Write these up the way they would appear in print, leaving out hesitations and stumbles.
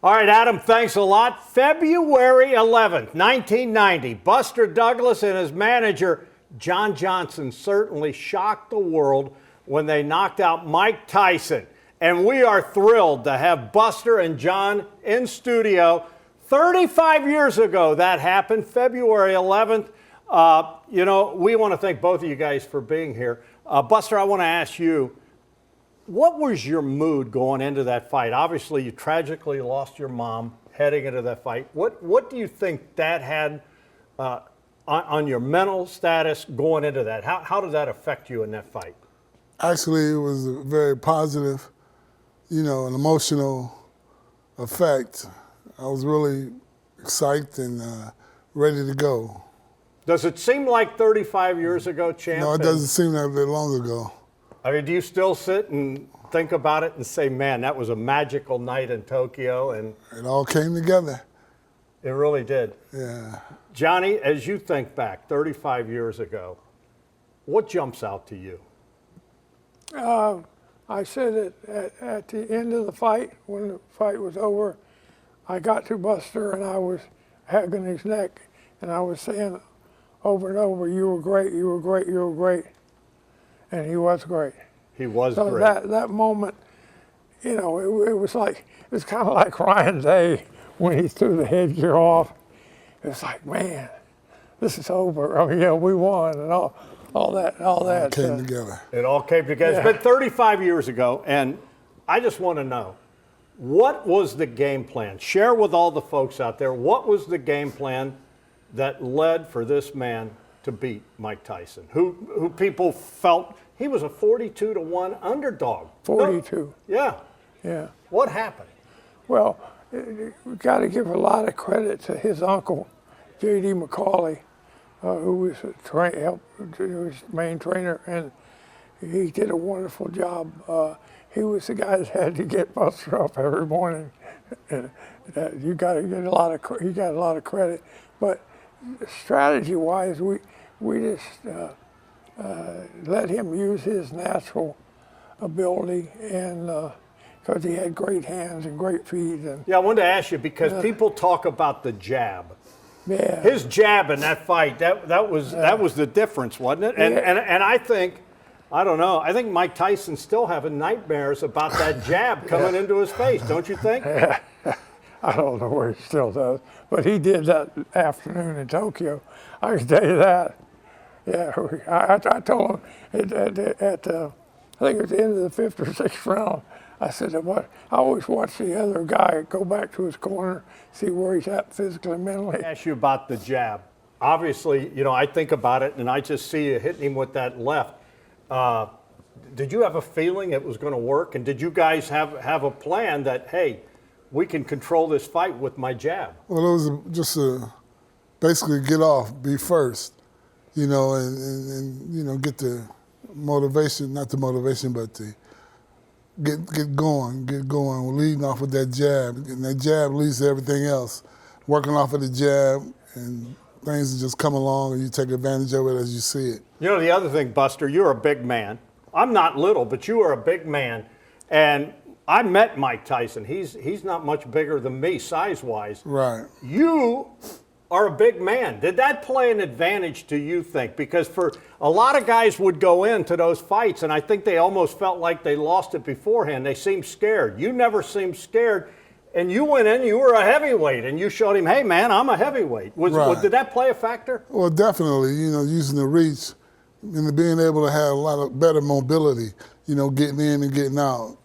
All right, Adam, thanks a lot. February 11th, 1990, Buster Douglas and his manager, John Johnson, certainly shocked the world when they knocked out Mike Tyson. And we are thrilled to have Buster and John in studio. 35 years ago that happened, February 11th. We want to thank both of you guys for being here. Buster, I want to ask you, what was your mood going into that fight? Obviously, you tragically lost your mom heading into that fight. What do you think that had on your mental status going into that? How did that affect you in that fight? Actually, it was a very positive, an emotional effect. I was really excited and ready to go. Does it seem like 35 years ago, champ? No, it doesn't seem that long ago. I mean, do you still sit and think about it and say, man, that was a magical night in Tokyo? And it all came together. It really did. Yeah. Johnny, as you think back 35 years ago, what jumps out to you? I said that at the end of the fight, when the fight was over, I got to Buster and I was hugging his neck and I was saying over and over, you were great, you were great, you were great. And he was great. He was so great. That moment, it was kind of like Ryan Day when he threw the headgear off. It was like, man, this is over. I mean, yeah, we won and all that. It came together. It all came together. Yeah. It's been 35 years ago, and I just want to know, what was the game plan? Share with all the folks out there, what was the game plan that led for this man to beat Mike Tyson, who people felt he was a 42-1 underdog? 42. No, yeah. Yeah. What happened? Well, we've got to give a lot of credit to his uncle, J.D. McCauley, who was his main trainer, and he did a wonderful job. He was the guy that had to get Buster up every morning. And you got to get a lot of credit. But strategy-wise, we just let him use his natural ability, and because he had great hands and great feet. And yeah, I wanted to ask you because people talk about the jab. Yeah. His jab in that fight, that was the difference, wasn't it? And Yeah. and I think, I don't know, I think Mike Tyson's still having nightmares about that jab coming into his face, don't you think? I don't know where he still does, but he did that afternoon in Tokyo. I can tell you that. Yeah, I told him I think it was the end of the fifth or sixth round, I said, I always watch the other guy go back to his corner, see where he's at physically, mentally. I ask you about the jab. Obviously, I think about it and I just see you hitting him with that left. Did you have a feeling it was going to work? And did you guys have a plan that, hey, we can control this fight with my jab? Well, it was just basically get off, be first, and get the motivation, not the motivation, but the get going. We're leading off with that jab, and that jab leads to everything else. Working off of the jab, and things just come along, and you take advantage of it as you see it. The other thing, Buster, you're a big man. I'm not little, but you are a big man. And I met Mike Tyson. He's not much bigger than me, size-wise. Right. You are a big man. Did that play an advantage to you, think? Because for a lot of guys would go into those fights, and I think they almost felt like they lost it beforehand. They seemed scared. You never seemed scared. And you went in, you were a heavyweight, and you showed him, hey, man, I'm a heavyweight. Did that play a factor? Well, definitely, using the reach and being able to have a lot of better mobility, getting in and getting out.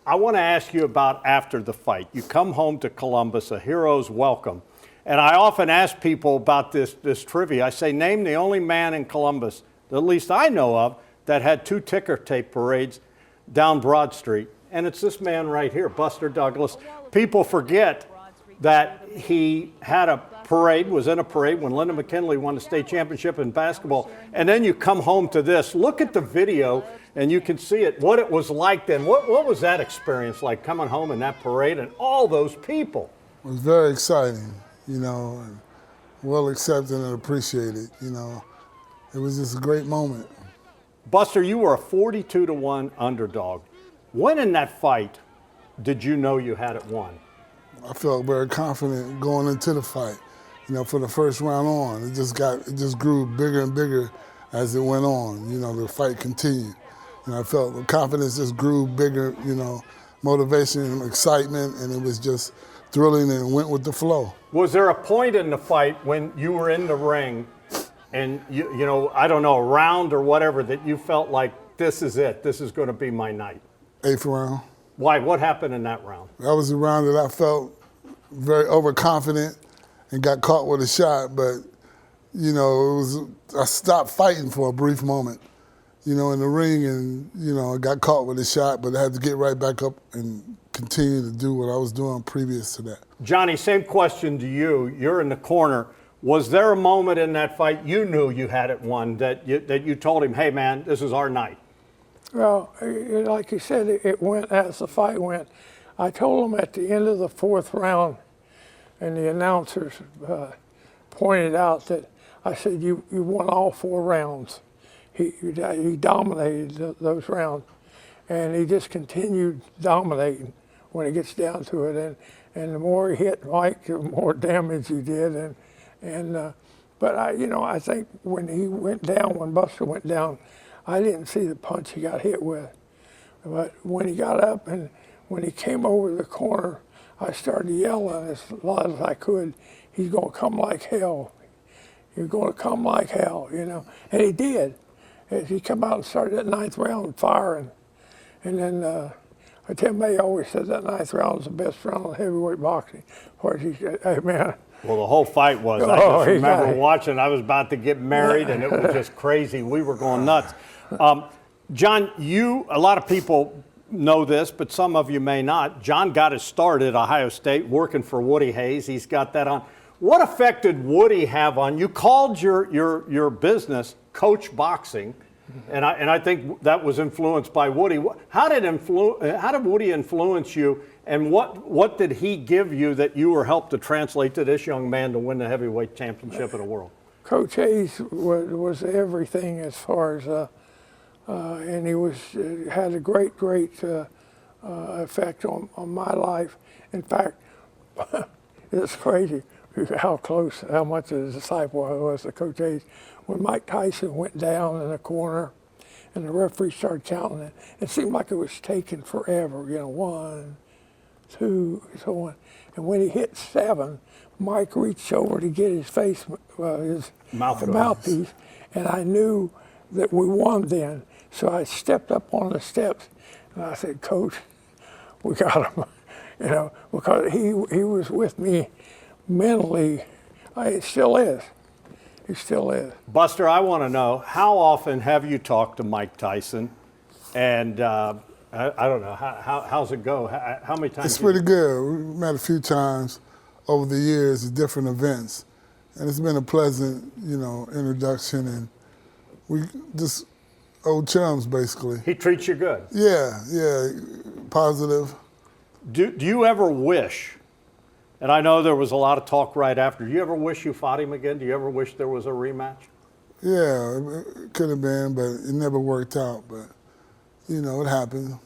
I want to ask you about after the fight. You come home to Columbus, a hero's welcome. And I often ask people about this trivia. I say, name the only man in Columbus, at least I know of, that had 2 ticker tape parades down Broad Street. And it's this man right here, Buster Douglas. People forget that he had was in a parade when Linda McKinley won the state championship in basketball. And then you come home to this. Look at the video, and you can see it, what it was like then. What was that experience like, coming home in that parade and all those people? It was very exciting, and well accepted and appreciated, It was just a great moment. Buster, you were a 42-1 underdog. When in that fight did you know you had it won? I felt very confident going into the fight. You know, from the first round on, it just grew bigger and bigger as it went on. You know, the fight continued. And I felt the confidence just grew bigger, you know, motivation, excitement, and it was just thrilling and went with the flow. Was there a point in the fight when you were in the ring and, you know, I don't know, a round or whatever, that you felt like this is it, this is going to be my night? 8th round. Why? What happened in that round? That was the round that I felt very overconfident and got caught with a shot, but, you know, I stopped fighting for a brief moment, you know, in the ring, and, you know, I got caught with a shot, but I had to get right back up and continue to do what I was doing previous to that. Johnny, same question to you. You're in the corner. Was there a moment in that fight you knew you had it won, that you told him, hey, man, this is our night? Well, like you said, it went as the fight went. I told him at the end of the 4th round, and the announcers pointed out that I said, you won all 4 rounds. He dominated those rounds, and he just continued dominating when it gets down to it. And the more he hit Mike, the more damage he did. But I think when he went down, when Buster went down, I didn't see the punch he got hit with. But when he got up and when he came over the corner, I started yelling as loud as I could, he's going to come like hell. He's going to come like hell, you know. And he did. As he come out and started that 9th round firing. And then Tim May always said that 9th round was the best round in heavyweight boxing. Or he said, hey, man. Well, the whole fight was. I just remember watching. I was about to get married, and it was just crazy. We were going nuts. John, a lot of people know this, but some of you may not. John got his start at Ohio State working for Woody Hayes. He's got that on. What effect did Woody have on you? Called your business Coach Boxing, and I think that was influenced by Woody. How did Woody influence you, and what did he give you that you were helped to translate to this young man to win the heavyweight championship of the world? Coach Hayes was everything as far as, and he had a great effect on my life. In fact, it's crazy how much of a disciple I was to Coach Hayes. When Mike Tyson went down in the corner and the referee started counting it, it seemed like it was taking forever, 1, 2, so on. And when he hit 7, Mike reached over to get his mouthpiece, and I knew that we won then. So I stepped up on the steps and I said, Coach, we got him, because he was with me mentally. It still is. He still is. Buster, I want to know, how often have you talked to Mike Tyson? And I don't know, how's it go? How many times? It's pretty good. We met a few times over the years at different events. And it's been a pleasant, introduction. And we just old chums, basically. He treats you good? Yeah, positive. Do you ever wish, and I know there was a lot of talk right after, do you ever wish you fought him again? Do you ever wish there was a rematch? Yeah, it could have been, but it never worked out. But, it happened.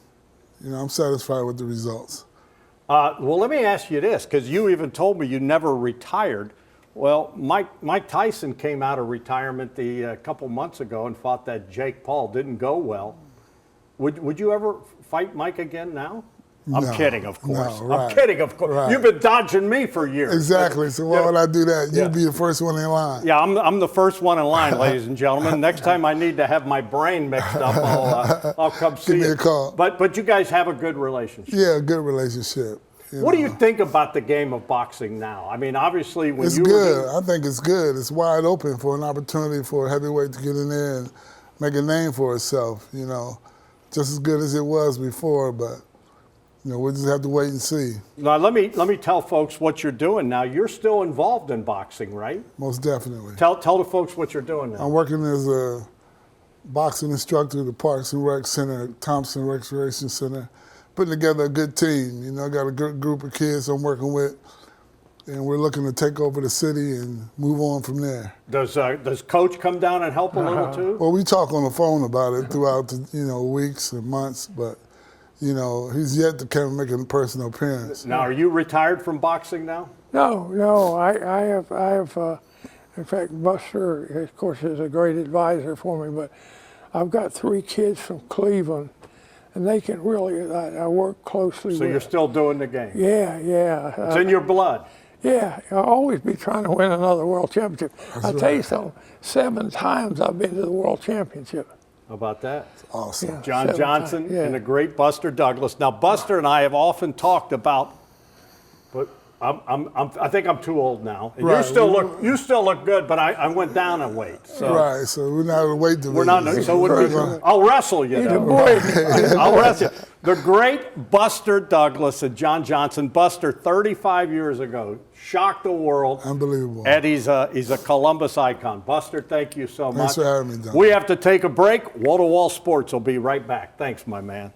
I'm satisfied with the results. Well, let me ask you this, because you even told me you never retired. Well, Mike Tyson came out of retirement a couple months ago and fought that Jake Paul. Didn't go well. Would you ever fight Mike again now? I'm kidding, of course. No, right. I'm kidding, of course. Right. You've been dodging me for years. Exactly. So why would I do that? You'd be the first one in line. Yeah, I'm the first one in line, ladies and gentlemen. Next time I need to have my brain mixed up, I'll come see you. Give me a call. But you guys have a good relationship. Yeah, good relationship. What do you think about the game of boxing now? I mean, obviously, when it's good. I think it's good. It's wide open for an opportunity for a heavyweight to get in there and make a name for itself. Just as good as it was before, but we'll just have to wait and see. Now, let me tell folks what you're doing now. You're still involved in boxing, right? Most definitely. Tell the folks what you're doing now. I'm working as a boxing instructor at the Parks and Rec Center at Thompson Recreation Center, putting together a good team. I got a good group of kids I'm working with, and we're looking to take over the city and move on from there. Does Coach come down and help a little too? Well, we talk on the phone about it throughout the weeks and months, but You know, he's yet to come make a personal appearance. Now, are you retired from boxing now? No, I have. In fact, Buster, of course, is a great advisor for me. But I've got 3 kids from Cleveland, and they can really. I work closely with. So you're still doing the game? Yeah. It's in your blood. Yeah, I'll always be trying to win another world championship. I'll tell you something. 7 times I've been to the world championship. How about that? Awesome. Yeah. John 7 Johnson times, yeah. and the great Buster Douglas. Now, Buster and I have often talked about, but I think I'm too old now. And Right. you still look good, but I went down in weight. So Right, so we're not in weight division. we're not. So I'll wrestle you. He's a Though. boy. I'll wrestle you. The great Buster Douglas and John Johnson. Buster, 35 years ago, shocked the world. Unbelievable. And he's a Columbus icon. Buster, thank you so much. Thanks for having me, Dom. We have to take a break. Wall to Wall Sports will be right back. Thanks, my man.